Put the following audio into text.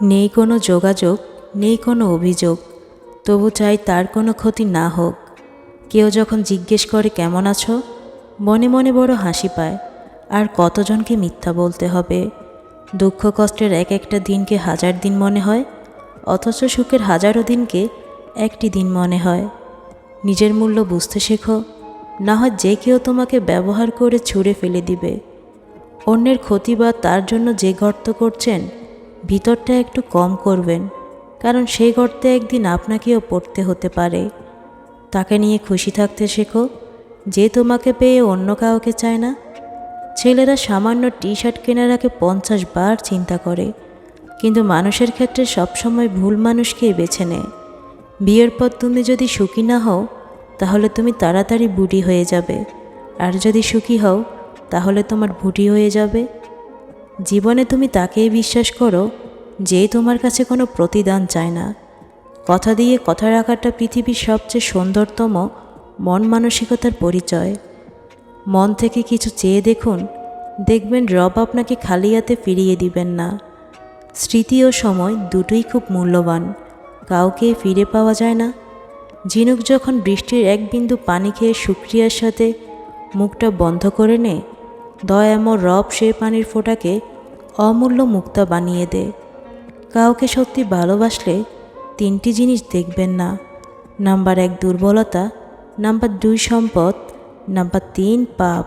নেই কোনো যোগাযোগ, নেই কোনো অভিযোগ, তবু চাই তার কোনো ক্ষতি না হোক। কেউ যখন জিজ্ঞেস করে কেমন আছো, মনে মনে বড় হাসি পায়। আর কতজনকে মিথ্যা বলতে হবে। দুঃখ কষ্টের এক একটা দিনকে হাজার দিন মনে হয়, অথচ সুখের হাজারো দিনকে একটি দিন মনে হয়। নিজের মূল্য বুঝতে শেখো, না হয় যে কেউ তোমাকে ব্যবহার করে ছুঁড়ে ফেলে দিবে। অন্যের ক্ষতি বা তার জন্য যে গর্ত করছেন, ভিতরটা একটু কম করবেন, কারণ সেই গর্তে একদিন আপনাকেও পড়তে হতে পারে। তাকে নিয়ে খুশি থাকতে শেখো, যে তোমাকে পেয়ে অন্য কাউকে চায় না। ছেলেরা সামান্য টি শার্ট কেনার আগে 50 বার চিন্তা করে, কিন্তু মানুষের ক্ষেত্রে সবসময় ভুল মানুষকেই বেছে নেয়। বিয়ের পর তুমি যদি সুখী না হও, তাহলে তুমি তাড়াতাড়ি বুড়ি হয়ে যাবে, আর যদি সুখী হও তাহলে তোমার বুড়ি হয়ে যাবে। জীবনে তুমি তাকেই বিশ্বাস করো, যে তোমার কাছে কোনো প্রতিদান চায় না। কথা দিয়ে কথা রাখাটা পৃথিবীর সবচেয়ে সুন্দরতম মন মানসিকতার পরিচয়। মন থেকে কিছু চেয়ে দেখুন, দেখবেন রব আপনাকে খালি হাতে ফিরিয়ে দিবেন না। স্মৃতি ও সময় দুটোই খুব মূল্যবান, কাউকে ফিরে পাওয়া যায় না। ঝিনুক যখন বৃষ্টির এক বিন্দু পানি খেয়ে শুকরিয়ার সাথে মুখটা বন্ধ করে নেয়, দয়াময় রব সে পানির ফোঁটাকে অমূল্য মুক্তা বানিয়ে দেয়। কাউকে সত্যি ভালোবাসলে 3টি জিনিস দেখবেন না: নাম্বার 1 দুর্বলতা, নাম্বার 2 সম্পদ, নাম্বার 3 পাপ।